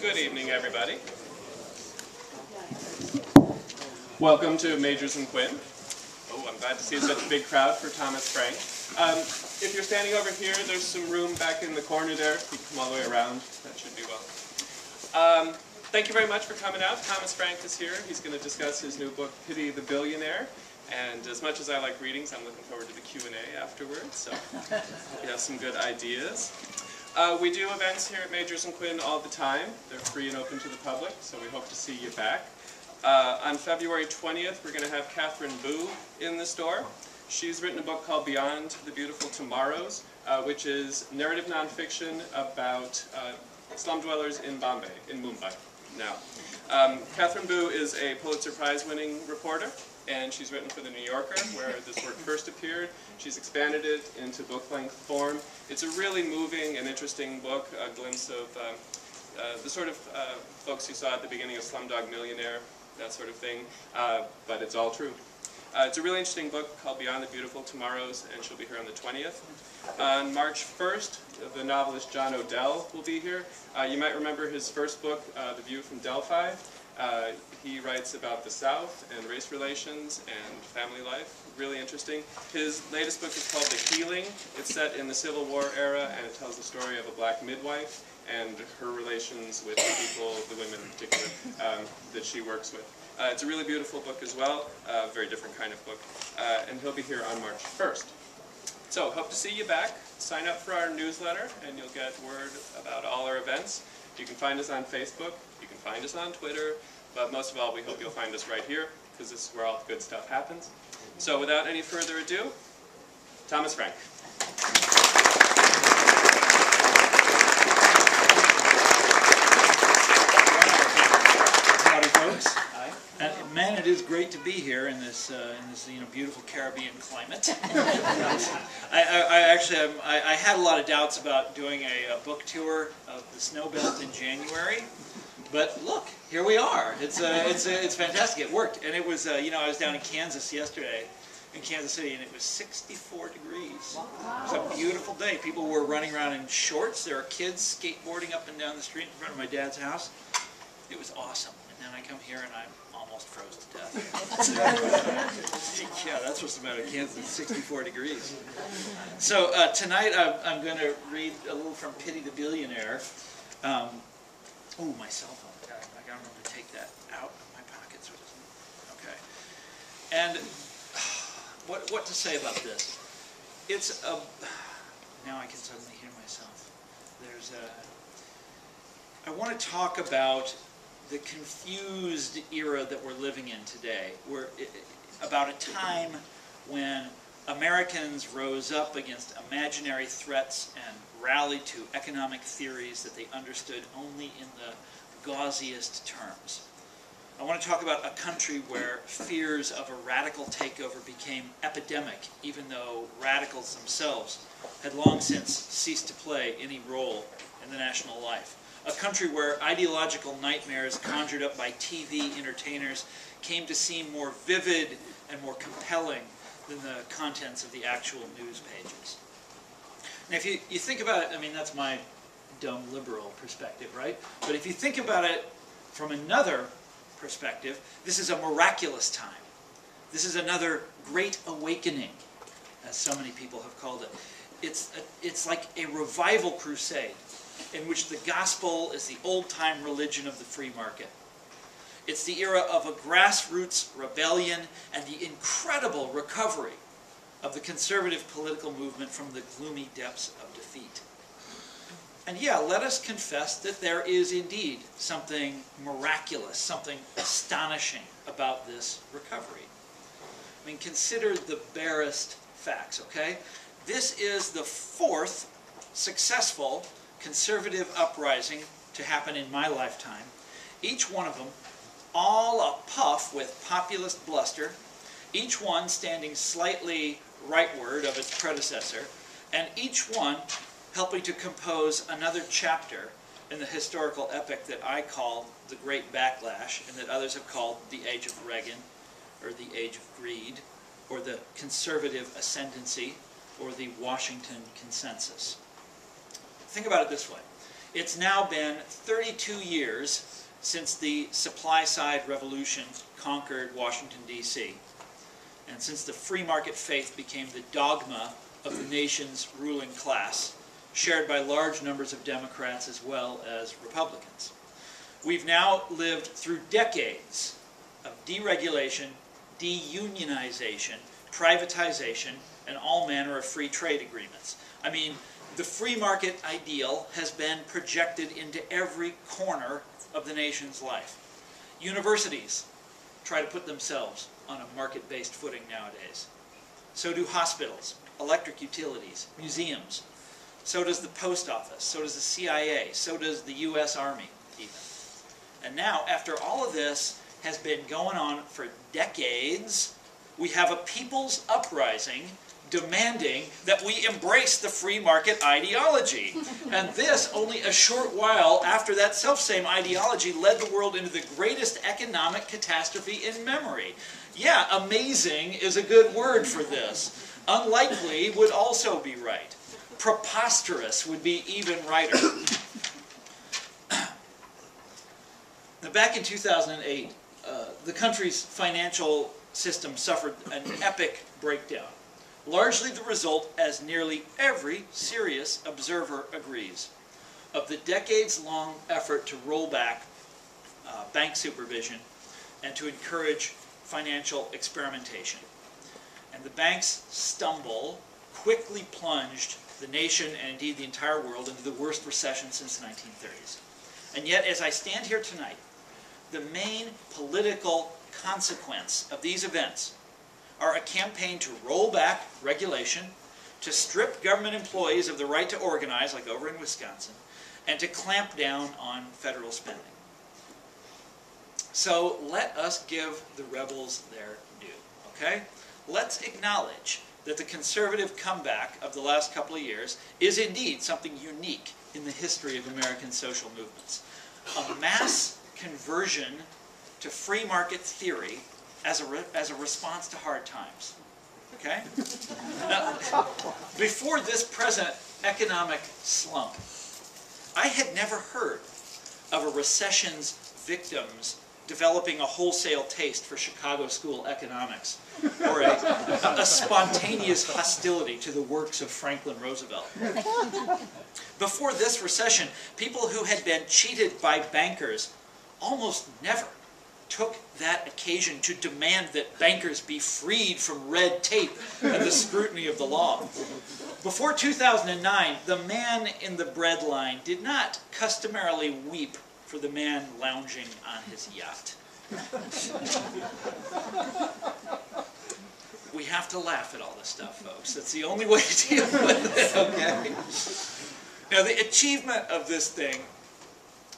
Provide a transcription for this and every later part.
Good evening, everybody. Welcome to Magers and Quinn. Oh, I'm glad to see such a big crowd for Thomas Frank. If you're standing over here, there's some room back in the corner there. You can come all the way around. That should be well. Thank you very much for coming out. Thomas Frank is here. He's going to discuss his new book, Pity the Billionaire. And as much as I like readings, I'm looking forward to the Q&A afterwards. So we have some good ideas. We do events here at Magers and Quinn all the time. They're free and open to the public, so we hope to see you back. On February 20th, we're going to have Catherine Boo in the store. She's written a book called Beyond the Beautiful Tomorrows, which is narrative nonfiction about slum dwellers in Mumbai now. Catherine Boo is a Pulitzer Prize-winning reporter, and she's written for The New Yorker, where this work first appeared. She's expanded it into book-length form. It's a really moving and interesting book, a glimpse of the sort of folks you saw at the beginning of Slumdog Millionaire, that sort of thing, but it's all true. It's a really interesting book called Beyond the Beautiful Tomorrows, and she'll be here on the 20th. On March 1st, the novelist John Odell will be here. You might remember his first book, The View from Delphi. He writes about the South and race relations and family life. Really interesting. His latest book is called The Healing. It's set in the Civil War era, and it tells the story of a black midwife and her relations with the people, the women in particular, that she works with. It's a really beautiful book as well, a very different kind of book, and he'll be here on March 1st. So, hope to see you back. Sign up for our newsletter, and you'll get word about all our events. You can find us on Facebook, you can find us on Twitter, but most of all, we hope you'll find us right here, because this is where all the good stuff happens. So, without any further ado, Thomas Frank. Howdy, folks. Hi. And man, it is great to be here in this beautiful Caribbean climate. I had a lot of doubts about doing a book tour of the snow belt in January, but look, here we are. It's fantastic. It worked, and it was I was down in Kansas yesterday, in Kansas City, and it was 64 degrees. Wow. It was a beautiful day. People were running around in shorts. There were kids skateboarding up and down the street in front of my dad's house. It was awesome. And then I come here and I'm almost froze to death. Yeah, that's what's the matter. Kansas, it's 64 degrees. So tonight I'm going to read a little from Pity the Billionaire. Oh, my cell phone. I got to remember to take that out of my pocket so it doesn't. Okay. And what to say about this? It's a. Now I can suddenly hear myself. I want to talk about the confused era that we're living in today. About a time when Americans rose up against imaginary threats and rallied to economic theories that they understood only in the gauziest terms. I want to talk about a country where fears of a radical takeover became epidemic, even though radicals themselves had long since ceased to play any role in the national life. A country where ideological nightmares conjured up by TV entertainers came to seem more vivid and more compelling than the contents of the actual news pages. Now, if you think about it, I mean, that's my dumb liberal perspective, right? But if you think about it from another perspective, this is a miraculous time. This is another great awakening, as so many people have called it. It's like a revival crusade in which the gospel is the old-time religion of the free market. It's the era of a grassroots rebellion and the incredible recovery of the conservative political movement from the gloomy depths of defeat. And yeah, let us confess that there is indeed something miraculous, something astonishing about this recovery. I mean, consider the barest facts, okay? This is the fourth successful conservative uprising to happen in my lifetime. Each one of them, all a puff with populist bluster, each one standing slightly rightward of its predecessor, and each one helping to compose another chapter in the historical epic that I call the Great Backlash, and that others have called the Age of Reagan, or the Age of Greed, or the Conservative Ascendancy, or the Washington Consensus. Think about it this way. It's now been 32 years since the supply-side revolution conquered Washington, D.C., and since the free market faith became the dogma of the nation's ruling class, shared by large numbers of Democrats as well as Republicans. We've now lived through decades of deregulation, deunionization, privatization, and all manner of free trade agreements. I mean, the free market ideal has been projected into every corner of the nation's life. Universities try to put themselves on a market-based footing nowadays. So do hospitals, electric utilities, museums. So does the post office, so does the CIA, so does the U.S. Army even. And now, after all of this has been going on for decades, we have a people's uprising demanding that we embrace the free market ideology. And this only a short while after that selfsame ideology led the world into the greatest economic catastrophe in memory. Yeah, amazing is a good word for this. Unlikely would also be right. Preposterous would be even righter. Now, back in 2008, the country's financial system suffered an epic breakdown, largely the result, as nearly every serious observer agrees, of the decades-long effort to roll back bank supervision and to encourage financial experimentation. And the bank's stumble quickly plunged the nation and indeed the entire world into the worst recession since the 1930s. And yet, as I stand here tonight, the main political consequence of these events are a campaign to roll back regulation, to strip government employees of the right to organize, like over in Wisconsin, and to clamp down on federal spending. So let us give the rebels their due, okay? Let's acknowledge that the conservative comeback of the last couple of years is indeed something unique in the history of American social movements. A mass conversion to free market theory as a response to hard times. Okay? Now, before this present economic slump, I had never heard of a recession's victims developing a wholesale taste for Chicago school economics, or a spontaneous hostility to the works of Franklin Roosevelt. Before this recession, people who had been cheated by bankers almost never took that occasion to demand that bankers be freed from red tape and the scrutiny of the law. Before 2009, the man in the bread line did not customarily weep for the man lounging on his yacht. We have to laugh at all this stuff, folks. That's the only way to deal with it, okay? Now, the achievement of this thing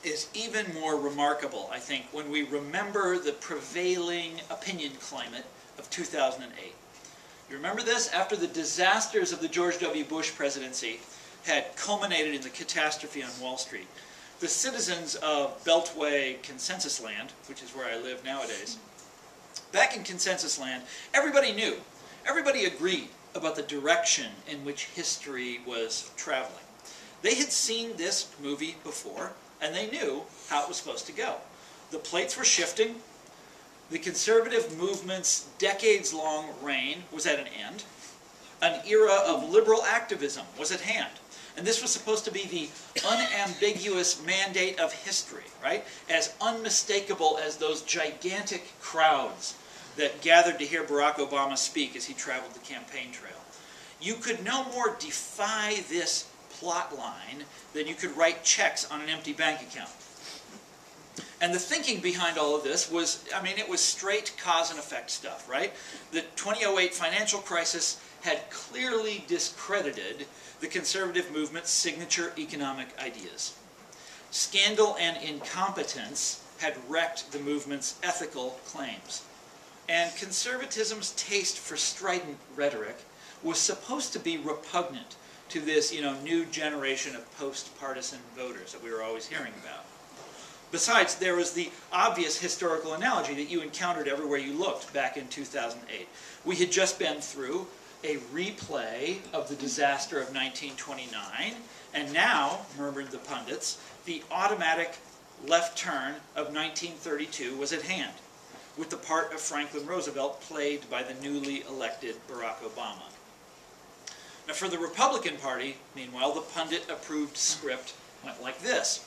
is even more remarkable, I think, when we remember the prevailing opinion climate of 2008. You remember this? After the disasters of the George W. Bush presidency had culminated in the catastrophe on Wall Street, the citizens of Beltway Consensus Land, which is where I live nowadays, back in Consensus Land, everybody knew, everybody agreed about the direction in which history was traveling. They had seen this movie before, and they knew how it was supposed to go. The plates were shifting. The conservative movement's decades-long reign was at an end. An era of liberal activism was at hand. And this was supposed to be the unambiguous mandate of history, right? As unmistakable as those gigantic crowds that gathered to hear Barack Obama speak as he traveled the campaign trail. You could no more defy this plot line than you could write checks on an empty bank account. And the thinking behind all of this was, I mean, it was straight cause and effect stuff, right? The 2008 financial crisis had clearly discredited the conservative movement's signature economic ideas. Scandal and incompetence had wrecked the movement's ethical claims. And conservatism's taste for strident rhetoric was supposed to be repugnant to this, new generation of post-partisan voters that we were always hearing about. Besides, there was the obvious historical analogy that you encountered everywhere you looked back in 2008. We had just been through a replay of the disaster of 1929, and now, murmured the pundits, the automatic left turn of 1932 was at hand, with the part of Franklin Roosevelt played by the newly elected Barack Obama. Now, for the Republican Party, meanwhile, the pundit-approved script went like this.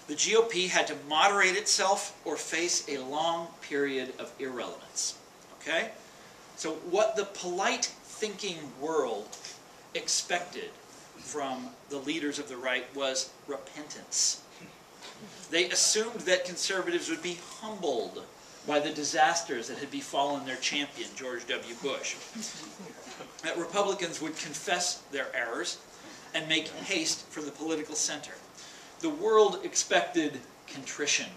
The GOP had to moderate itself or face a long period of irrelevance. Okay? So what the polite thinking world expected from the leaders of the right was repentance. They assumed that conservatives would be humbled by the disasters that had befallen their champion, George W. Bush. That Republicans would confess their errors and make haste for the political center. The world expected contrition.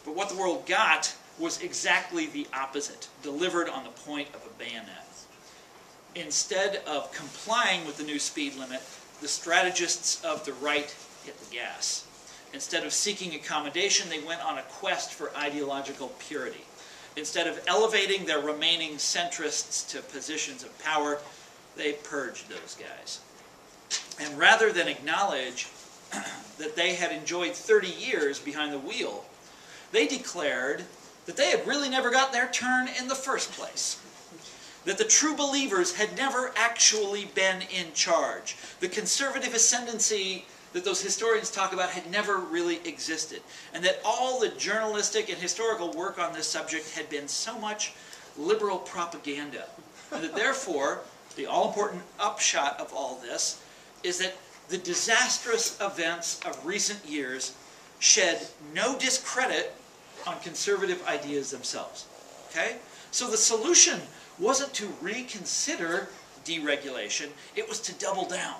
But what the world got was exactly the opposite, delivered on the point of a bayonet. Instead of complying with the new speed limit, the strategists of the right hit the gas. Instead of seeking accommodation, they went on a quest for ideological purity. Instead of elevating their remaining centrists to positions of power, they purged those guys. And rather than acknowledge that they had enjoyed 30 years behind the wheel, they declared that they had really never got their turn in the first place. That the true believers had never actually been in charge. The conservative ascendancy that those historians talk about had never really existed. And that all the journalistic and historical work on this subject had been so much liberal propaganda. And that therefore, the all-important upshot of all this is that the disastrous events of recent years shed no discredit on conservative ideas themselves. Okay? So the solution wasn't to reconsider deregulation, it was to double down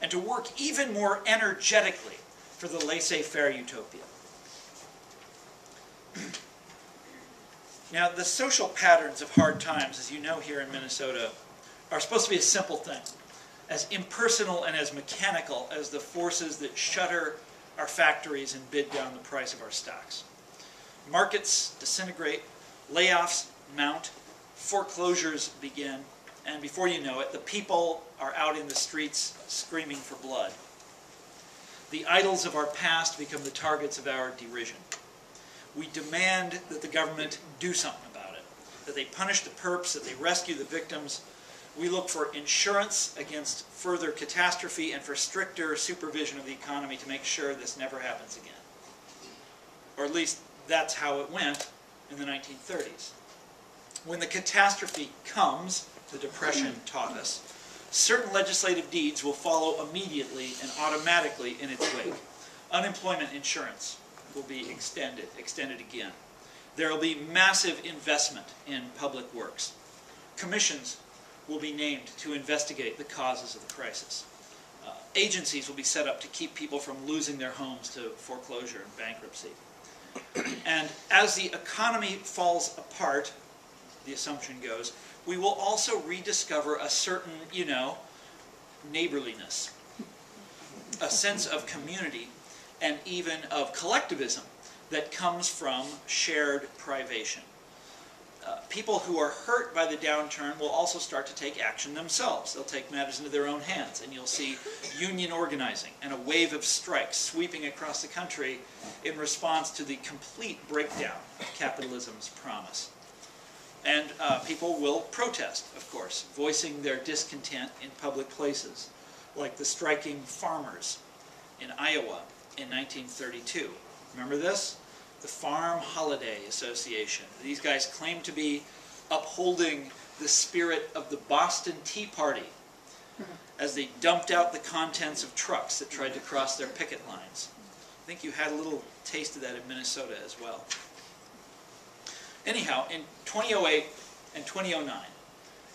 and to work even more energetically for the laissez-faire utopia. Now, the social patterns of hard times, as you know here in Minnesota, are supposed to be a simple thing, as impersonal and as mechanical as the forces that shutter our factories and bid down the price of our stocks. Markets disintegrate, layoffs mount, foreclosures begin, and before you know it, the people are out in the streets screaming for blood. The idols of our past become the targets of our derision. We demand that the government do something about it, that they punish the perps, that they rescue the victims. We look for insurance against further catastrophe and for stricter supervision of the economy to make sure this never happens again. Or at least that's how it went in the 1930s. When the catastrophe comes, the Depression taught us, certain legislative deeds will follow immediately and automatically in its wake. Unemployment insurance will be extended again. There will be massive investment in public works. Commissions will be named to investigate the causes of the crisis. Agencies will be set up to keep people from losing their homes to foreclosure and bankruptcy. And as the economy falls apart, the assumption goes, we will also rediscover a certain, neighborliness, a sense of community, and even of collectivism that comes from shared privation. People who are hurt by the downturn will also start to take action themselves. They'll take matters into their own hands, and you'll see union organizing and a wave of strikes sweeping across the country in response to the complete breakdown of capitalism's promise. And people will protest, of course, voicing their discontent in public places, like the striking farmers in Iowa in 1932. Remember this? The Farm Holiday Association. These guys claim to be upholding the spirit of the Boston Tea Party as they dumped out the contents of trucks that tried to cross their picket lines. I think you had a little taste of that in Minnesota as well. Anyhow, in 2008 and 2009,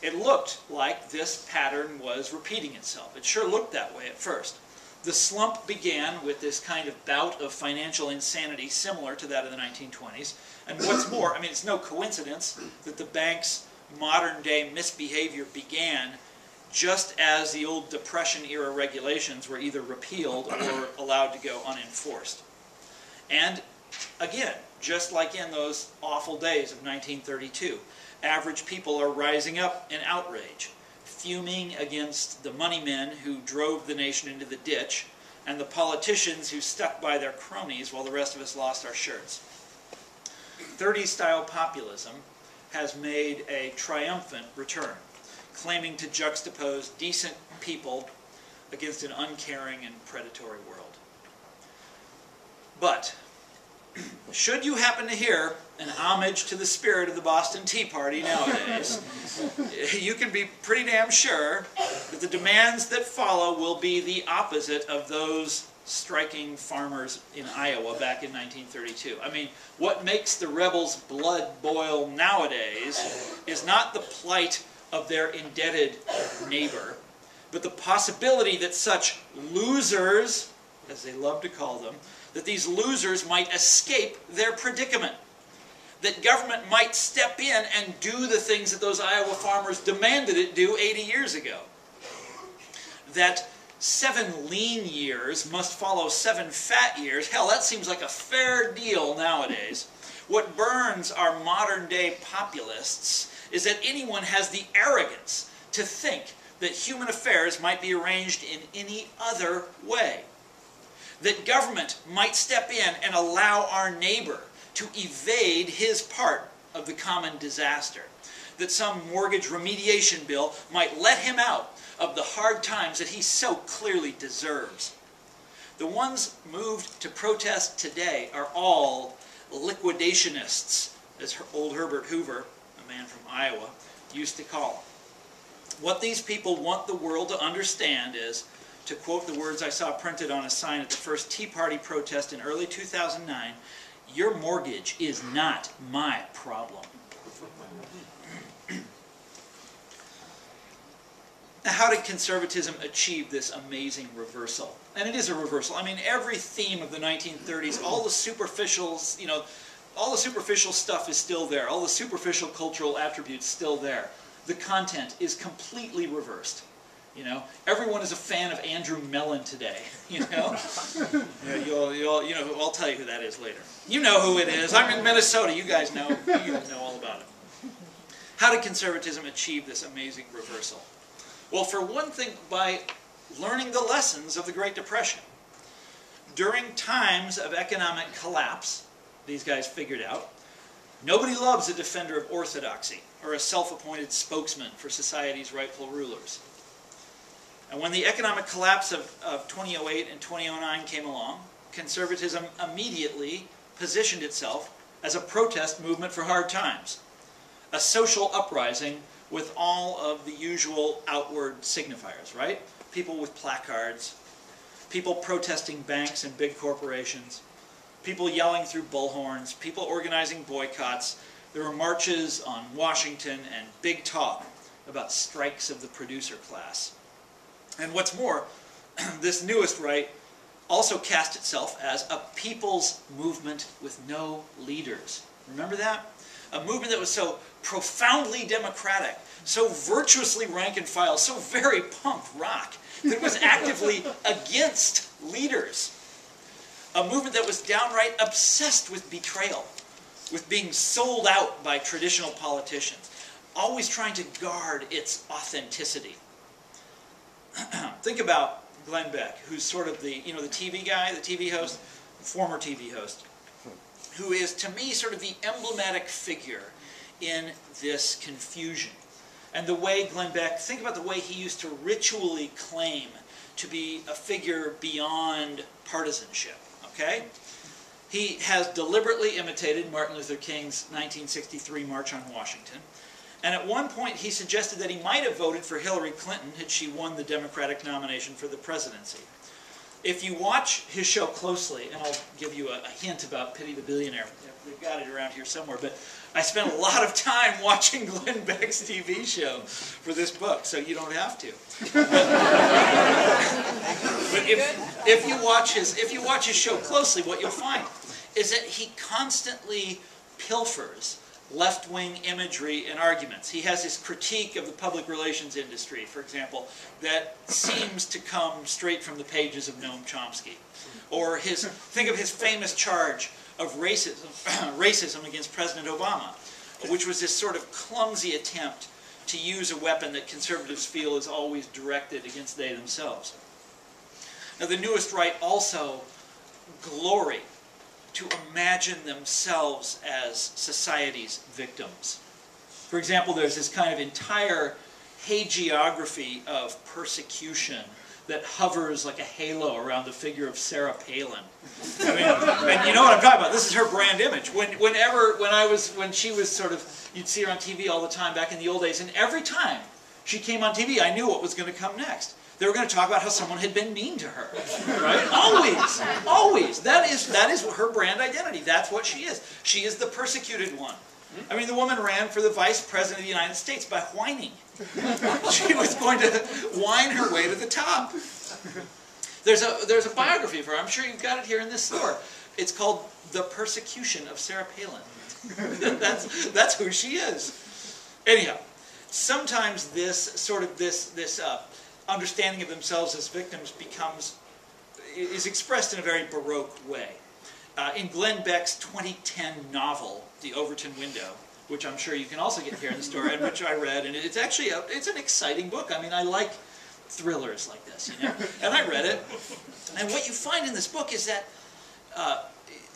it looked like this pattern was repeating itself. It sure looked that way at first. The slump began with this kind of bout of financial insanity similar to that of the 1920s. And what's more, it's no coincidence that the bank's modern-day misbehavior began just as the old Depression-era regulations were either repealed or allowed to go unenforced. And again, just like in those awful days of 1932, average people are rising up in outrage, fuming against the money men who drove the nation into the ditch, and the politicians who stuck by their cronies while the rest of us lost our shirts. 30s-style populism has made a triumphant return, claiming to juxtapose decent people against an uncaring and predatory world. But should you happen to hear an homage to the spirit of the Boston Tea Party nowadays, you can be pretty damn sure that the demands that follow will be the opposite of those striking farmers in Iowa back in 1932. I mean, what makes the rebels' blood boil nowadays is not the plight of their indebted neighbor, but the possibility that such losers, as they love to call them, that these losers might escape their predicament. That government might step in and do the things that those Iowa farmers demanded it do 80 years ago. That 7 lean years must follow 7 fat years. Hell, that seems like a fair deal nowadays. What burns our modern-day populists is that anyone has the arrogance to think that human affairs might be arranged in any other way. That government might step in and allow our neighbor to evade his part of the common disaster. That some mortgage remediation bill might let him out of the hard times that he so clearly deserves. The ones moved to protest today are all liquidationists, as old Herbert Hoover, a man from Iowa, used to call them. What these people want the world to understand is, to quote the words I saw printed on a sign at the first Tea Party protest in early 2009, "Your mortgage is not my problem." Now, how did conservatism achieve this amazing reversal? And it is a reversal. I mean, every theme of the 1930s, all the superficial, all the superficial stuff is still there. All the superficial cultural attributes still there. The content is completely reversed. Everyone is a fan of Andrew Mellon today. I'll tell you who that is later. You know who it is. I'm in Minnesota. You guys know all about it. How did conservatism achieve this amazing reversal? Well, for one thing, by learning the lessons of the Great Depression. During times of economic collapse, these guys figured out, nobody loves a defender of orthodoxy or a self-appointed spokesman for society's rightful rulers. And when the economic collapse of 2008 and 2009 came along, conservatism immediately positioned itself as a protest movement for hard times, a social uprising with all of the usual outward signifiers, right? People with placards, people protesting banks and big corporations, people yelling through bullhorns, people organizing boycotts. There were marches on Washington and big talk about strikes of the producer class. And what's more, this newest right also cast itself as a people's movement with no leaders. Remember that? A movement that was so profoundly democratic, so virtuously rank and file, so very punk rock, that it was actively against leaders. A movement that was downright obsessed with betrayal, with being sold out by traditional politicians, always trying to guard its authenticity. Think about Glenn Beck, who's sort of the TV guy, the TV host, former TV host, who is, to me, sort of the emblematic figure in this confusion. And the way Glenn Beck, think about the way he used to ritually claim to be a figure beyond partisanship, okay? He has deliberately imitated Martin Luther King's 1963 March on Washington. And at one point he suggested that he might have voted for Hillary Clinton had she won the Democratic nomination for the presidency. If you watch his show closely, and I'll give you a hint about Pity the Billionaire, they've got it around here somewhere, but I spent a lot of time watching Glenn Beck's TV show for this book, so you don't have to. But if you watch his show closely, what you'll find is that he constantly pilfers left-wing imagery and arguments. He has his critique of the public relations industry, for example, that seems to come straight from the pages of Noam Chomsky. Or think of his famous charge of racism against President Obama. which was this sort of clumsy attempt to use a weapon that conservatives feel is always directed against they themselves. Now, the newest right also glory to imagine themselves as society's victims. For example, there's this kind of entire hagiography of persecution that hovers like a halo around the figure of Sarah Palin. I mean, and you know what I'm talking about. This is her brand image. When she was sort of, you'd see her on TV all the time back in the old days, and every time she came on TV, I knew what was going to come next. They were going to talk about how someone had been mean to her, right? Always, always. That is her brand identity. That's what she is. She is the persecuted one. I mean, the woman ran for the vice president of the United States by whining. She was going to whine her way to the top. There's a biography of her. I'm sure you've got it here in this store. It's called The Persecution of Sarah Palin. That's who she is. Anyhow, sometimes this understanding of themselves as victims is expressed in a very Baroque way. In Glenn Beck's 2010 novel, The Overton Window, which I'm sure you can also get here in the store, and which I read, and it's actually it's an exciting book. I mean, I like thrillers like this, you know. And I read it, and what you find in this book is that,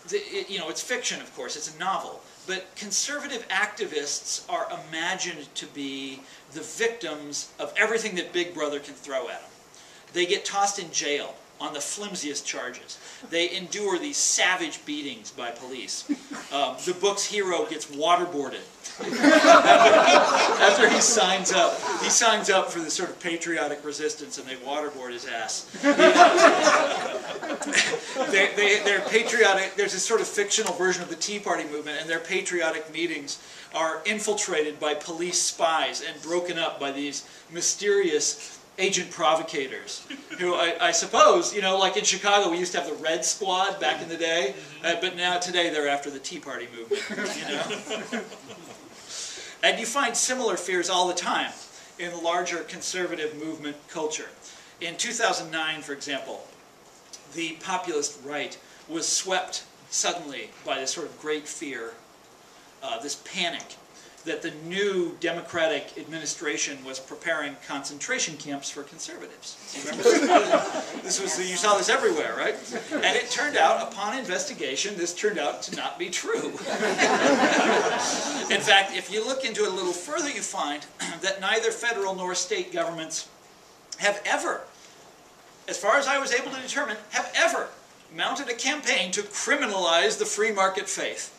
it's fiction, of course, it's a novel, but conservative activists are imagined to be the victims of everything that Big Brother can throw at them. They get tossed in jail on the flimsiest charges. They endure these savage beatings by police. The book's hero gets waterboarded after he signs up. He signs up for this sort of patriotic resistance, and they waterboard his ass. They're patriotic. There's this sort of fictional version of the Tea Party movement, and their patriotic meetings are infiltrated by police spies and broken up by these mysterious agent provocators, who I suppose, like in Chicago, we used to have the Red Squad back in the day, but now today they're after the Tea Party movement, And you find similar fears all the time in the larger conservative movement culture. In 2009, for example, the populist right was swept suddenly by this sort of great fear, this panic, that the new Democratic administration was preparing concentration camps for conservatives. You remember this? You saw this everywhere, right? And it turned out, upon investigation, this turned out to not be true. In fact, if you look into it a little further, you find that neither federal nor state governments have ever, as far as I was able to determine, have ever mounted a campaign to criminalize the free market faith.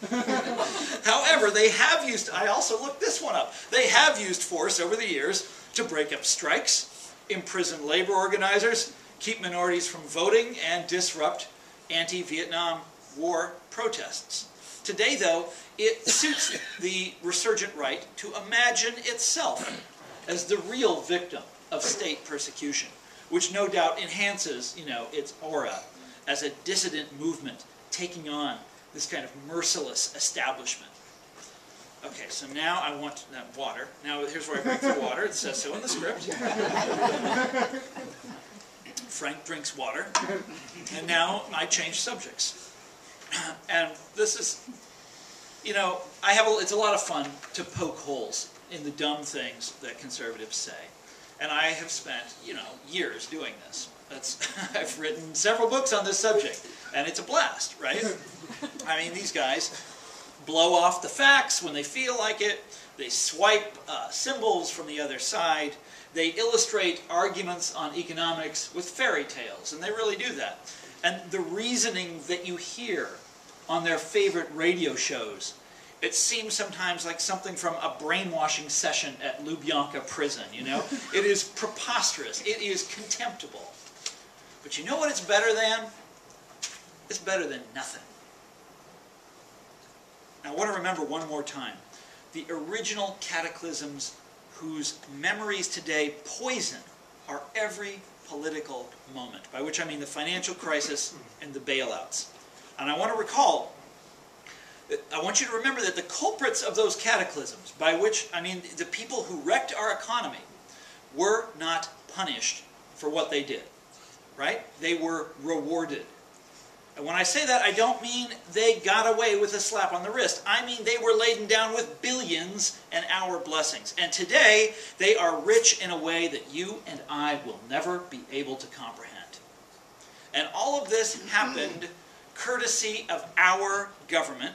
However, they have used, I also looked this one up, they have used force over the years to break up strikes, imprison labor organizers, keep minorities from voting, and disrupt anti-Vietnam War protests. Today, though, it suits the resurgent right to imagine itself as the real victim of state persecution, which no doubt enhances, its aura as a dissident movement taking on this kind of merciless establishment. Okay, so now I want water. Now here's where I bring the water. It says so in the script. Frank drinks water. And now I change subjects. And this is, it's a lot of fun to poke holes in the dumb things that conservatives say. And I have spent, years doing this. I've written several books on this subject, and it's a blast, right? I mean, these guys blow off the facts when they feel like it. They swipe symbols from the other side. They illustrate arguments on economics with fairy tales, and they really do that. And the reasoning that you hear on their favorite radio shows, it seems sometimes like something from a brainwashing session at Lubyanka prison, It is preposterous. It is contemptible. But you know what it's better than? It's better than nothing. Now I want to remember one more time. The original cataclysms whose memories today poison our every political moment, by which I mean the financial crisis and the bailouts. And I want to I want you to remember that the culprits of those cataclysms, by which I mean the people who wrecked our economy, were not punished for what they did. Right? They were rewarded. And when I say that, I don't mean they got away with a slap on the wrist. I mean they were laden down with billions and our blessings. And today, they are rich in a way that you and I will never be able to comprehend. And all of this happened courtesy of our government,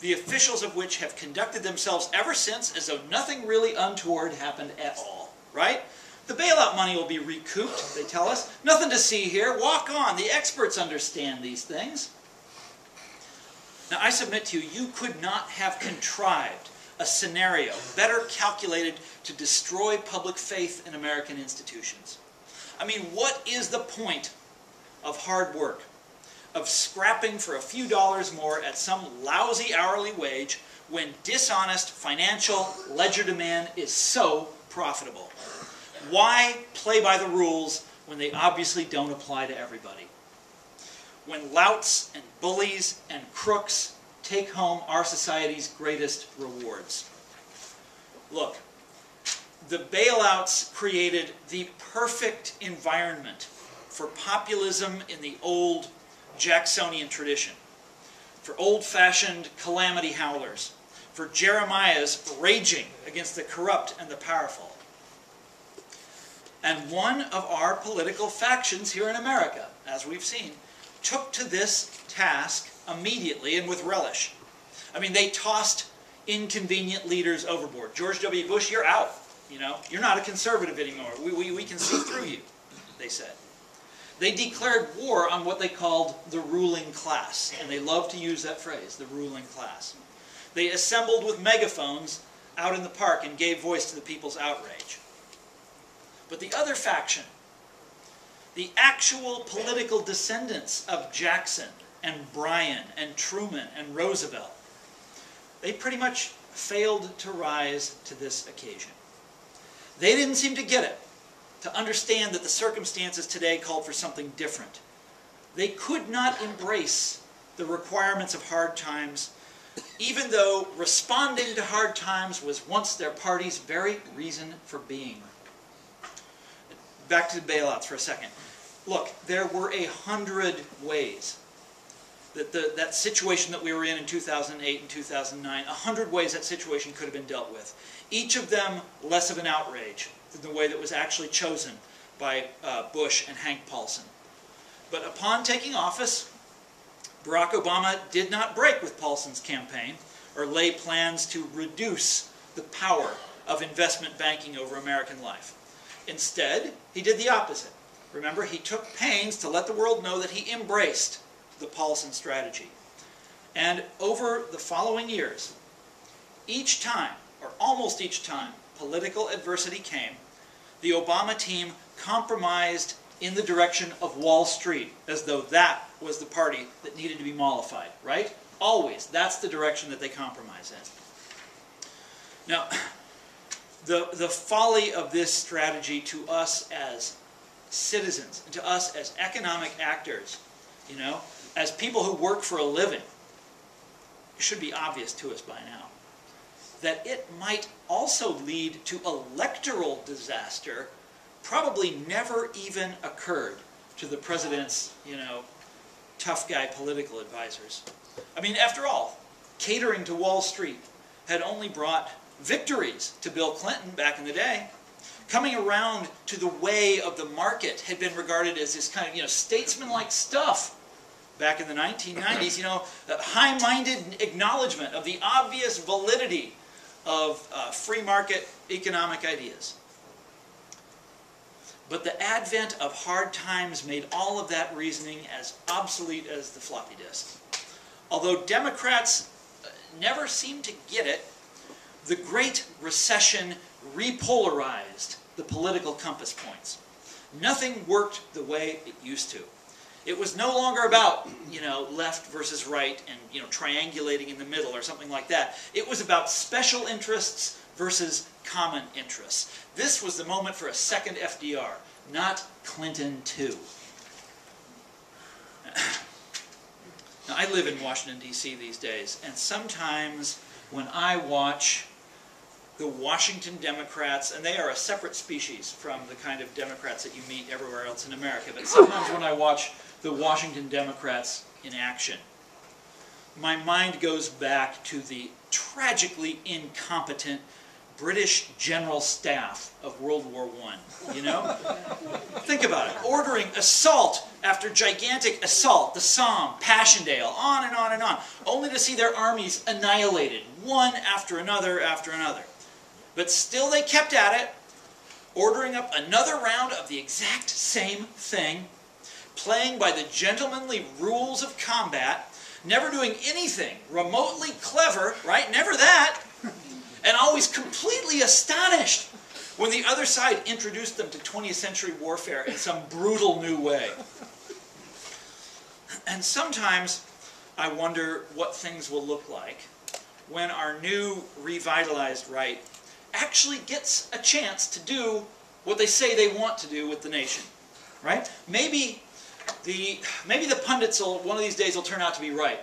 the officials of which have conducted themselves ever since as though nothing really untoward happened at all. Right? The bailout money will be recouped, they tell us. Nothing to see here. Walk on. The experts understand these things. Now, I submit to you, you could not have contrived a scenario better calculated to destroy public faith in American institutions. I mean, what is the point of hard work, of scrapping for a few dollars more at some lousy hourly wage when dishonest financial legerdemain is so profitable? Why play by the rules when they obviously don't apply to everybody? When louts and bullies and crooks take home our society's greatest rewards. Look, the bailouts created the perfect environment for populism in the old Jacksonian tradition, for old-fashioned calamity howlers, for Jeremiah's raging against the corrupt and the powerful. And one of our political factions here in America, as we've seen, took to this task immediately and with relish. I mean, they tossed inconvenient leaders overboard. George W. Bush, you're out. You know, you're not a conservative anymore. We can see through you, they said. They declared war on what they called the ruling class, and they love to use that phrase, the ruling class. They assembled with megaphones out in the park and gave voice to the people's outrage. But the other faction, the actual political descendants of Jackson and Bryan and Truman and Roosevelt, they pretty much failed to rise to this occasion. They didn't seem to get it, to understand that the circumstances today called for something different. They could not embrace the requirements of hard times, even though responding to hard times was once their party's very reason for being. Back to the bailouts for a second. Look, there were 100 ways that that situation that we were in 2008 and 2009, 100 ways that situation could have been dealt with. Each of them less of an outrage than the way that was actually chosen by Bush and Hank Paulson. But upon taking office, Barack Obama did not break with Paulson's campaign or lay plans to reduce the power of investment banking over American life. Instead, he did the opposite. Remember, he took pains to let the world know that he embraced the Paulson strategy. And over the following years, each time, or almost each time, political adversity came, the Obama team compromised in the direction of Wall Street, as though that was the party that needed to be mollified, right? Always. That's the direction that they compromise in. Now, the folly of this strategy to us as citizens, and to us as economic actors, you know, as people who work for a living, should be obvious to us by now. That it might also lead to electoral disaster probably never even occurred to the president's, you know, tough guy political advisors. I mean, after all, catering to Wall Street had only brought victories to Bill Clinton back in the day. Coming around to the way of the market had been regarded as this kind of, you know, statesman-like stuff back in the 1990s, you know, high-minded acknowledgement of the obvious validity of free market economic ideas. But the advent of hard times made all of that reasoning as obsolete as the floppy disk. Although Democrats never seemed to get it, the Great Recession repolarized the political compass points. Nothing worked the way it used to. It was no longer about, you know, left versus right and, you know, triangulating in the middle or something like that. It was about special interests versus common interests. This was the moment for a second FDR, not Clinton 2. Now, I live in Washington, D.C. these days, and sometimes when I watch the Washington Democrats, and they are a separate species from the kind of Democrats that you meet everywhere else in America, but sometimes when I watch the Washington Democrats in action. My mind goes back to the tragically incompetent British General Staff of World War I, you know? Think about it. Ordering assault after gigantic assault, the Somme, Passchendaele, on and on and on, only to see their armies annihilated, one after another after another. But still they kept at it, ordering up another round of the exact same thing, playing by the gentlemanly rules of combat, never doing anything remotely clever, right? Never that. And always completely astonished when the other side introduced them to 20th century warfare in some brutal new way. And sometimes I wonder what things will look like when our new revitalized right actually gets a chance to do what they say they want to do with the nation, right? Maybe the pundits will, one of these days, will turn out to be right.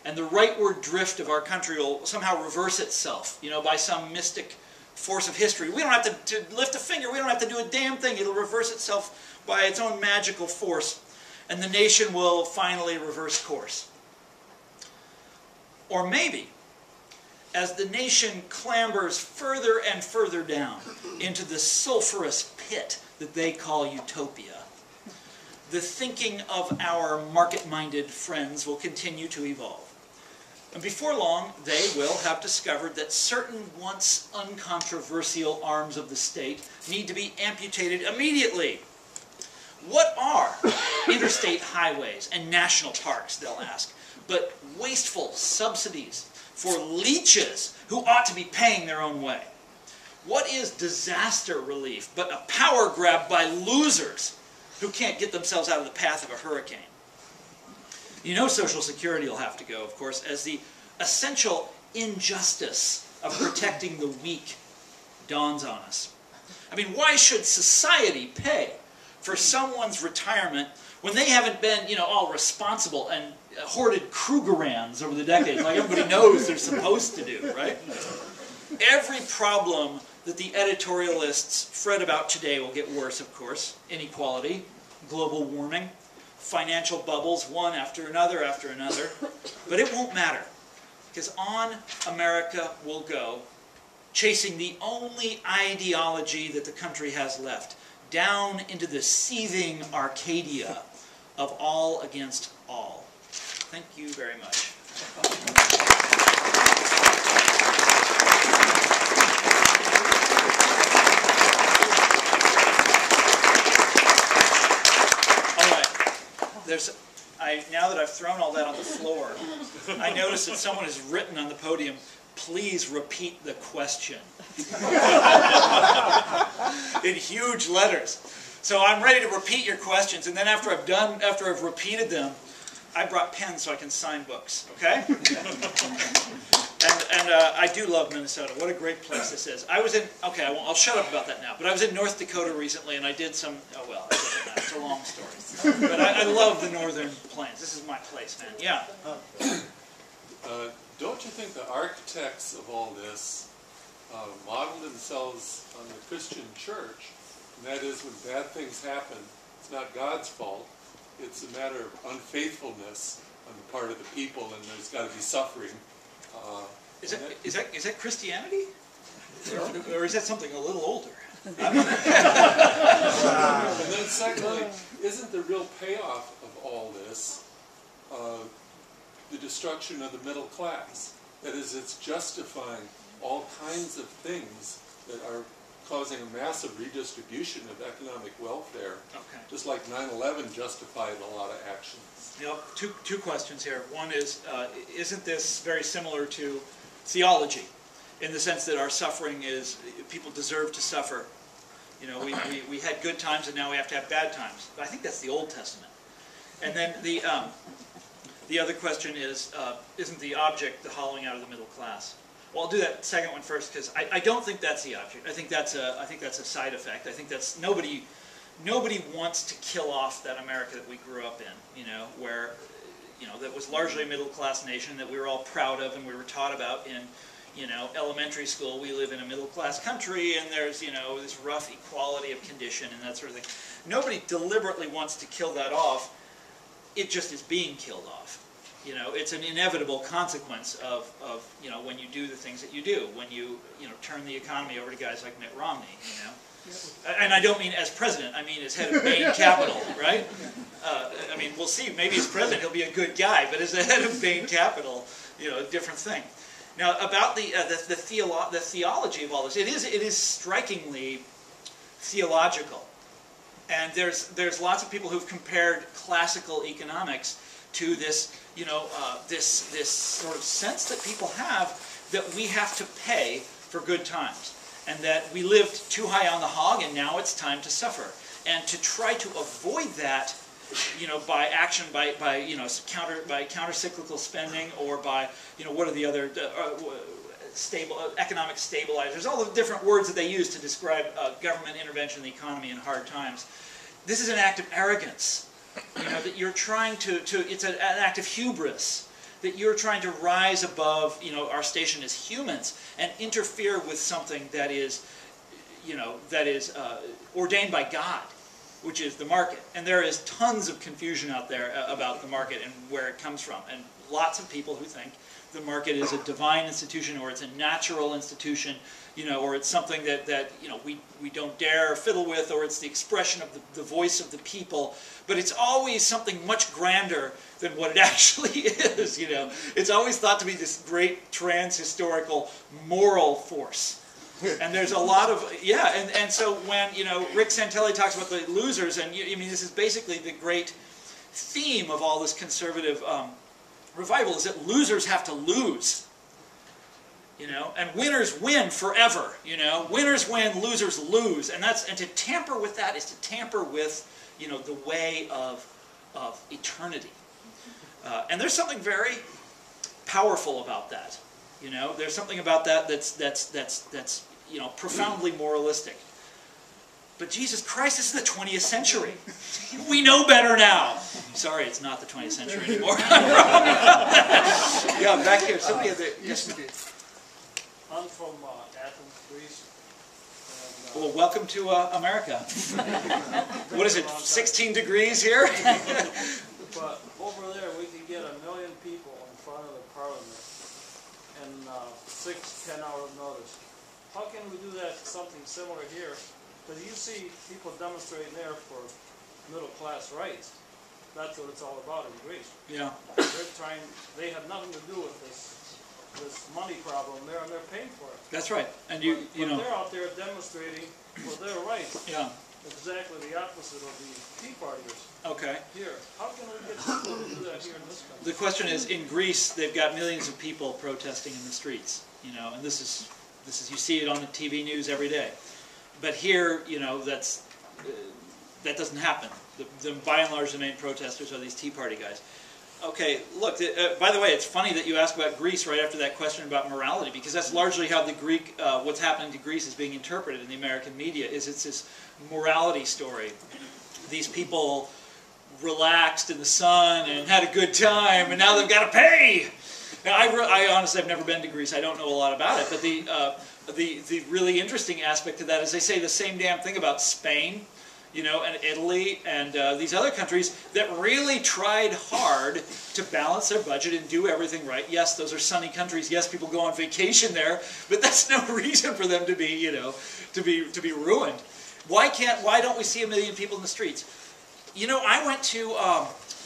And the rightward drift of our country will somehow reverse itself, you know, by some mystic force of history. We don't have to lift a finger. We don't have to do a damn thing. It'll reverse itself by its own magical force. And the nation will finally reverse course. Or maybe, as the nation clambers further and further down into the sulfurous pit that they call utopia, the thinking of our market-minded friends will continue to evolve. And before long, they will have discovered that certain once uncontroversial arms of the state need to be amputated immediately. What are interstate highways and national parks, they'll ask, but wasteful subsidies for leeches who ought to be paying their own way? What is disaster relief but a power grab by losers who can't get themselves out of the path of a hurricane? You know Social Security will have to go, of course, as the essential injustice of protecting the weak dawns on us. I mean, why should society pay for someone's retirement when they haven't been, you know, all responsible and hoarded Krugerrands over the decades, like everybody knows they're supposed to do, right? Every problem that the editorialists fret about today will get worse, of course. Inequality, global warming, financial bubbles, one after another, but it won't matter, because on America will go, chasing the only ideology that the country has left, down into the seething Arcadia of all against all. Thank you very much. Now that I've thrown all that on the floor, I notice that someone has written on the podium, "Please repeat the question," in huge letters. So I'm ready to repeat your questions, and then after I've repeated them, I brought pens so I can sign books, okay? And I do love Minnesota. What a great place this is. I was in, okay, I'll shut up about that now, but I was in North Dakota recently, and I did some, oh well, it's a long story. But I love the northern plains. This is my place, man. Yeah. Don't you think the architects of all this model themselves on the Christian church? And that is, when bad things happen, it's not God's fault. It's a matter of unfaithfulness on the part of the people, and there's got to be suffering. Is that Christianity? Or is that something a little older? And then secondly, isn't the real payoff of all this the destruction of the middle class? That is, it's justifying all kinds of things that are causing a massive redistribution of economic welfare, just like 9/11 justified a lot of actions. Yep. Two questions here. One is, isn't this very similar to theology, in the sense that our suffering is, people deserve to suffer. You know, we had good times and now we have to have bad times. I think that's the Old Testament. And then the other question is, isn't the object the hollowing out of the middle class? Well, I'll do that second one first, because I don't think that's the object. I think that's a side effect. I think that's nobody wants to kill off that America that we grew up in. You know, where, you know, that was largely a middle class nation that we were all proud of and we were taught about in, you know, elementary school. We live in a middle class country and there's, you know, this rough equality of condition and that sort of thing. Nobody deliberately wants to kill that off. it just is being killed off. You know, it's an inevitable consequence of you know, when you do the things that you do, when you know, turn the economy over to guys like Mitt Romney, you know. And I don't mean as president, I mean as head of Bain Capital, right? I mean, we'll see, maybe as president he'll be a good guy, but as the head of Bain Capital, you know, a different thing. Now, about the theology of all this, it is strikingly theological. And there's lots of people who've compared classical economics to this, you know, this sort of sense that people have that we have to pay for good times, and that we lived too high on the hog, and now it's time to suffer. And to try to avoid that, you know, by action, by you know, counter-cyclical spending, or by, you know, what are the other economic stabilizers, all the different words that they use to describe government intervention in the economy in hard times. This is an act of arrogance. You know, that you're trying it's an act of hubris, that you're trying to rise above, you know, our station as humans and interfere with something that is, you know, that is ordained by God, which is the market. And there is tons of confusion out there about the market and where it comes from. And lots of people who think the market is a divine institution, or it's a natural institution, you know, or it's something that you know, we don't dare fiddle with, or it's the expression of the voice of the people. But it's always something much grander than what it actually is, you know. It's always thought to be this great trans-historical moral force. And there's a lot of, yeah, and so when, you know, Rick Santelli talks about the losers, and I mean, this is basically the great theme of all this conservative revival, is that losers have to lose. You know, and winners win forever. You know, winners win, losers lose, and to tamper with that is to tamper with, you know, the way of eternity. And there's something very powerful about that. You know, there's something about that that's you know, profoundly moralistic. But Jesus Christ, this is the 20th century. We know better now. Sorry, it's not the 20th century anymore. Yeah, back here. Somebody had the, yes. I'm from Athens, Greece. And, well, welcome to America. What is it, 16 degrees here? But over there, we could get 1 million people in front of the parliament in 6-10 hour notice. How can we do that something similar here? Because you see people demonstrating there for middle class rights. That's what it's all about in Greece. Yeah. They have nothing to do with this money problem there, and they're paying for it. That's right. And you know, they're out there demonstrating for their rights. Yeah. Exactly the opposite of the Tea Partiers. Okay. Here, how can we get people to do that here in this country? The question is, in Greece, they've got millions of people protesting in the streets. You know, and this is you see it on the TV news every day. But here, you know, that doesn't happen. By and large, the main protesters are these Tea Party guys. Okay, look, by the way, it's funny that you ask about Greece right after that question about morality, because that's largely how the Greek, what's happening to Greece is being interpreted in the American media, is it's this morality story. These people relaxed in the sun and had a good time, and now they've got to pay! Now, I honestly have never been to Greece. I don't know a lot about it, but the really interesting aspect of that is they say the same damn thing about Spain, you know, and Italy, and these other countries that really tried hard to balance their budget and do everything right. Yes, those are sunny countries. Yes, people go on vacation there, but that's no reason for them to be, you know, to be ruined. Why don't we see 1 million people in the streets? You know, I went to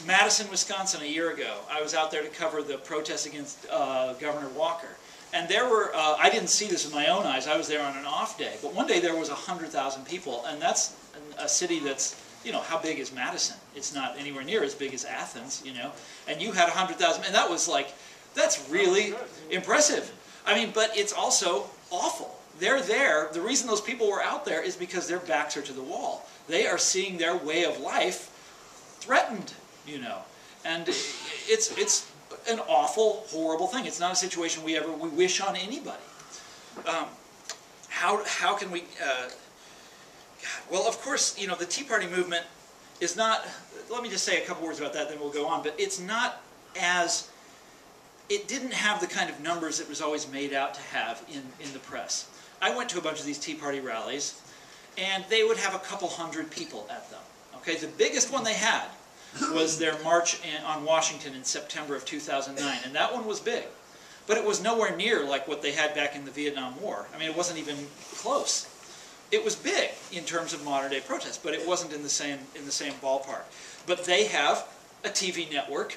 Madison, Wisconsin a year ago. I was out there to cover the protests against Governor Walker. And there were, I didn't see this with my own eyes, I was there on an off day, but one day there was 100,000 people, and that's a city that's, you know, how big is Madison? It's not anywhere near as big as Athens, you know, and you had 100,000, and that was like, that's really impressive. I mean, but it's also awful. They're there, the reason those people were out there is because their backs are to the wall. They are seeing their way of life threatened, you know, and it's an awful, horrible thing. It's not a situation we wish on anybody. How can we? Well, of course, you know, the Tea Party movement is not. Let me just say a couple words about that, then we'll go on. But it's not as. It didn't have the kind of numbers it was always made out to have in the press. I went to a bunch of these Tea Party rallies, and they would have a couple hundred people at them. Okay, the biggest one they had was their march on Washington in September of 2009, and that one was big. But it was nowhere near like what they had back in the Vietnam War. I mean, it wasn't even close. It was big in terms of modern day protests, but it wasn't in the same ballpark. But they have a TV network,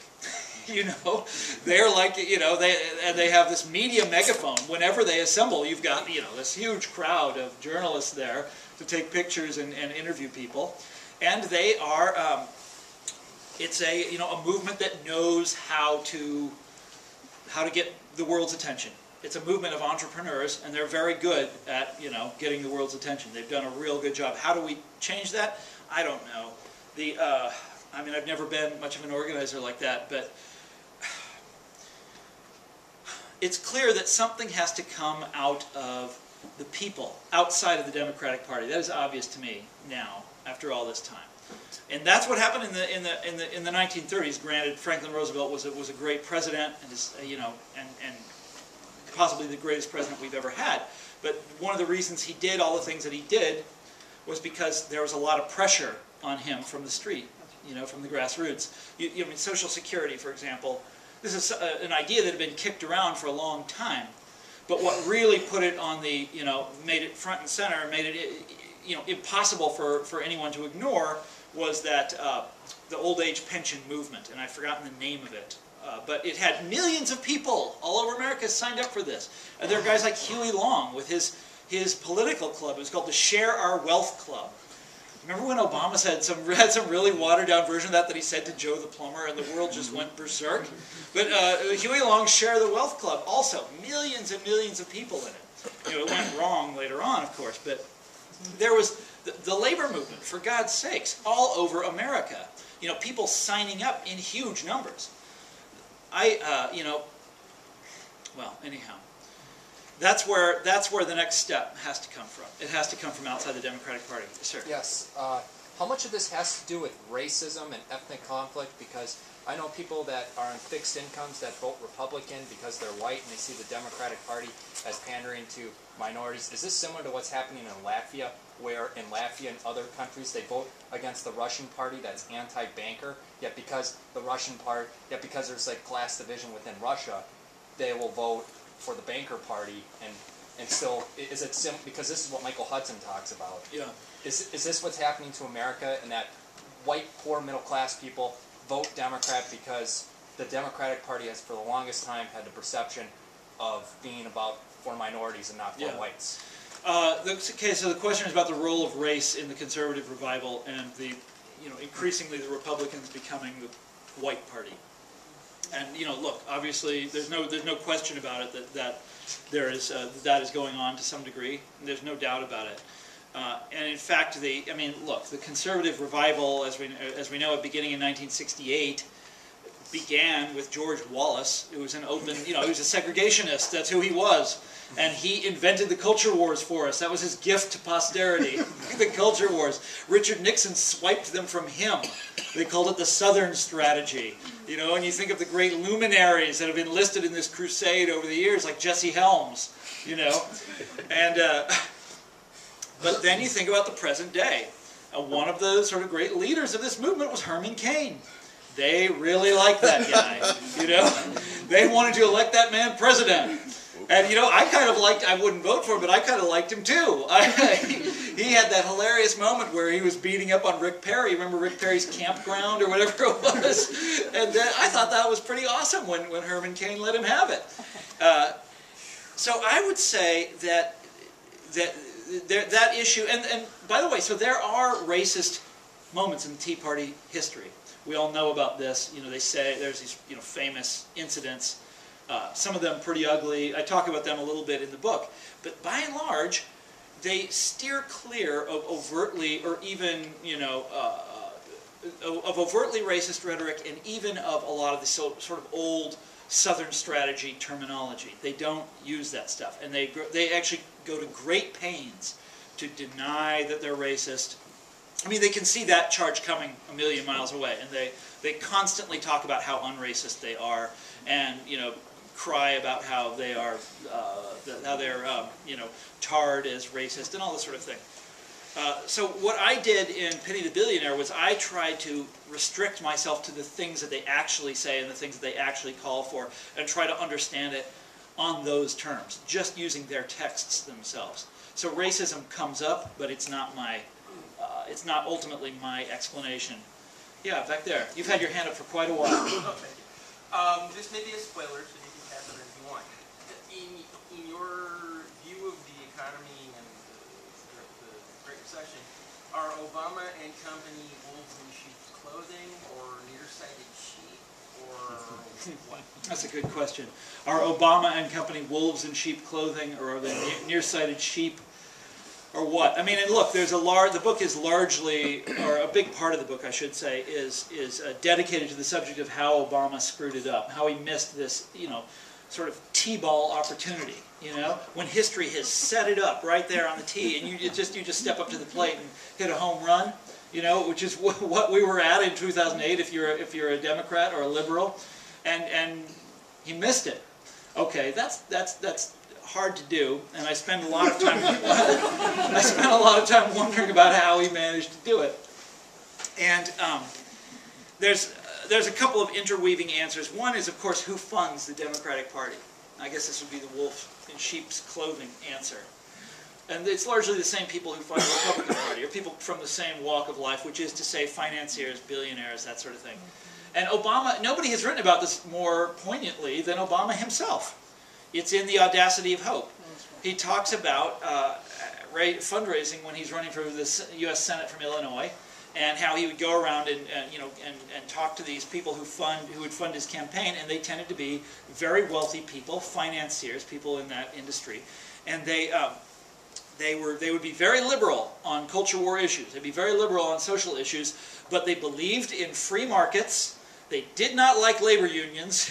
you know. They're like, you know, they have this media megaphone. Whenever they assemble, you've got, you know, this huge crowd of journalists there to take pictures and interview people, and they are. It's a, you know, a movement that knows how to get the world's attention. It's a movement of entrepreneurs, and they're very good at, you know, getting the world's attention. They've done a real good job. How do we change that? I don't know. I mean, I've never been much of an organizer like that, but it's clear that something has to come out of the people, outside of the Democratic Party. That is obvious to me now, after all this time. And that's what happened in the 1930s. Granted, Franklin Roosevelt was a great president, and is, you know, and possibly the greatest president we've ever had. But one of the reasons he did all the things that he did was because there was a lot of pressure on him from the street, you know, from the grassroots. I mean, Social Security, for example. This is an idea that had been kicked around for a long time. But what really put it on the, you know, made it front and center, made it, you know, impossible for anyone to ignore, was that the old age pension movement, and I've forgotten the name of it. But it had millions of people all over America signed up for this. And there are guys like Huey Long with his political club. It was called the Share Our Wealth Club. Remember when Obama had some really watered down version of that he said to Joe the plumber, and the world just went berserk? But Huey Long's Share the Wealth Club, also millions and millions of people in it. You know, it went wrong later on, of course, but there was the labor movement, for God's sakes, all over America. You know, people signing up in huge numbers. You know, well, anyhow, that's where the next step has to come from. It has to come from outside the Democratic Party. Yes, sir. Yes. How much of this has to do with racism and ethnic conflict? Because I know people that are on fixed incomes that vote Republican because they're white and they see the Democratic Party as pandering to minorities. Is this similar to what's happening in Latvia, where in Latvia and other countries they vote against the Russian party that's anti-banker, yet because there's like class division within Russia, they will vote for the banker party, and still, is it because this is what Michael Hudson talks about. Yeah. Is this what's happening to America, and that white, poor, middle-class people vote Democrat because the Democratic Party has, for the longest time, had the perception of being for minorities and not for whites? Okay, so the question is about the role of race in the conservative revival and the, you know, increasingly the Republicans becoming the white party. And, you know, look, obviously there's no question about it that that is going on to some degree. There's no doubt about it. And in fact, look, the conservative revival, as we know it, beginning in 1968, began with George Wallace, who was an open, you know, he was a segregationist. That's who he was. And he invented the culture wars for us. That was his gift to posterity, the culture wars. Richard Nixon swiped them from him. They called it the Southern strategy. You know, and you think of the great luminaries that have been listed in this crusade over the years, like Jesse Helms, you know. And, but then you think about the present day. One of the sort of great leaders of this movement was Herman Cain. They really liked that guy, you know. They wanted to elect that man president. And, you know, I wouldn't vote for him, but I kind of liked him too. He had that hilarious moment where he was beating up on Rick Perry. Remember Rick Perry's campground or whatever it was? And I thought that was pretty awesome when Herman Cain let him have it. So I would say that issue, and by the way, so there are racist moments in Tea Party history. We all know about this. You know, they say there's these, you know, famous incidents. Some of them pretty ugly. I talk about them a little bit in the book. But by and large, they steer clear of overtly, or even, you know, of overtly racist rhetoric, and even of a lot of the sort of old Southern strategy terminology. They don't use that stuff, and they actually go to great pains to deny that they're racist. I mean, they can see that charge coming a million miles away, and they constantly talk about how unracist they are, and, you know, cry about how they are, how they're, you know, tarred as racist and all this sort of thing. So what I did in Pity the Billionaire was I tried to restrict myself to the things that they actually say and the things that they actually call for, and try to understand it on those terms, just using their texts themselves. So racism comes up, but it's not it's not ultimately my explanation. Yeah, back there. You've had your hand up for quite a while. Oh, thank you. This may be a spoiler, so you can have it if you want. In your view of the economy and the Great Recession, are Obama and company wolves in sheep's clothing, or nearsighted sheep, or what? That's a good question. Are Obama and company wolves in sheep clothing, or are they nearsighted sheep, or what? I mean, and look, there's the book is largely, or a big part of the book, I should say, is dedicated to the subject of how Obama screwed it up, how he missed this, sort of T-ball opportunity, when history has set it up right there on the tee, and you just step up to the plate and hit a home run, which is what we were at in 2008 if you're a Democrat or a liberal, and he missed it. Okay, that's hard to do, and I spend a lot of time wondering about how he managed to do it. And there's a couple of interweaving answers. One is, of course, who funds the Democratic Party? I guess this would be the wolf in sheep's clothing answer. And it's largely the same people who fund the Republican Party, or people from the same walk of life, which is to say financiers, billionaires, that sort of thing. And Obama, nobody has written about this more poignantly than Obama himself. It's in The Audacity of Hope. He talks about fundraising when he's running for the U.S. Senate from Illinois, and how he would go around and talk to these people who would fund his campaign, and they tended to be very wealthy people, financiers, people in that industry, and they would be very liberal on culture war issues. They'd be very liberal on social issues, but they believed in free markets. They did not like labor unions.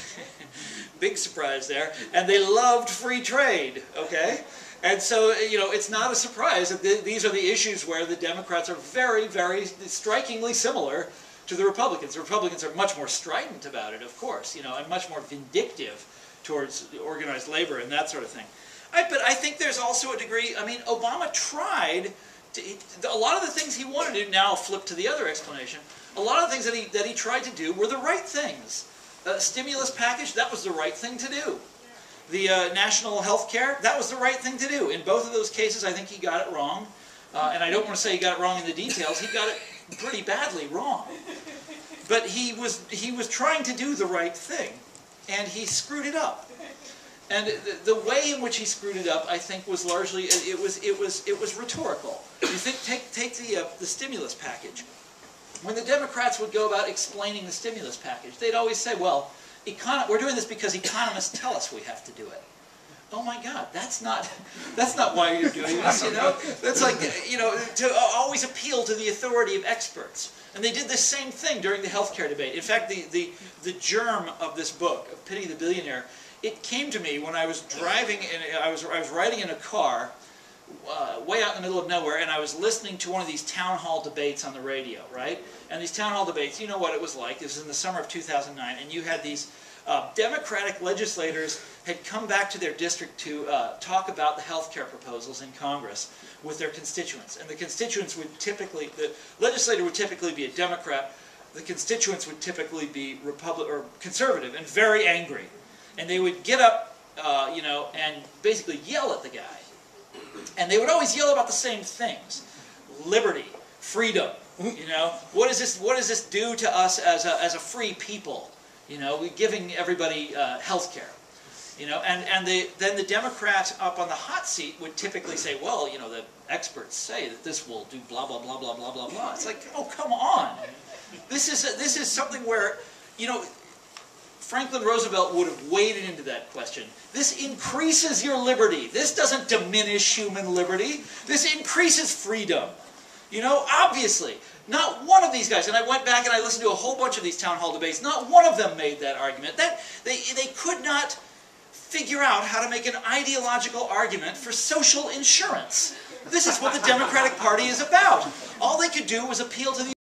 Big surprise there. And they loved free trade, okay? And so, it's not a surprise that these are the issues where the Democrats are very, very strikingly similar to the Republicans. The Republicans are much more strident about it, of course, and much more vindictive towards organized labor and that sort of thing. But I think there's also a degree, Obama tried, a lot of the things he wanted to do, now flip to the other explanation, a lot of the things that he tried to do were the right things. Stimulus package, that was the right thing to do. The national health care, that was the right thing to do. In both of those cases, I think he got it wrong. And I don't want to say he got it wrong in the details. He got it pretty badly wrong. But he was trying to do the right thing, and he screwed it up. And the way in which he screwed it up, I think, was largely it was rhetorical. You think take the stimulus package. When the Democrats would go about explaining the stimulus package, they'd always say, "Well, we're doing this because economists tell us we have to do it." Oh my God, that's not why you're doing this, That's like, to always appeal to the authority of experts. And they did the same thing during the healthcare debate. In fact, the germ of this book, of Pity the Billionaire, it came to me when I was driving, and I was riding in a car, way out in the middle of nowhere, and I was listening to one of these town hall debates on the radio, right? And these town hall debates, you know what it was like. This was in the summer of 2009, and you had these Democratic legislators had come back to their district to talk about the health care proposals in Congress with their constituents. And the constituents would typically, the legislator would typically be a Democrat, the constituents would typically be Republican or conservative and very angry. And they would get up, and basically yell at the guy. And they would always yell about the same things: liberty, freedom. What does this do to us as a free people? We're giving everybody health care. Then the Democrat up on the hot seat would typically say, well, the experts say that this will do blah blah blah blah blah blah blah. It's like, oh, come on. This is something where, Franklin Roosevelt would have waded into that question. This increases your liberty. This doesn't diminish human liberty. This increases freedom. Obviously, not one of these guys, and I went back and I listened to a whole bunch of these town hall debates, not one of them made that argument. They could not figure out how to make an ideological argument for social insurance. This is what the Democratic Party is about. All they could do was appeal to the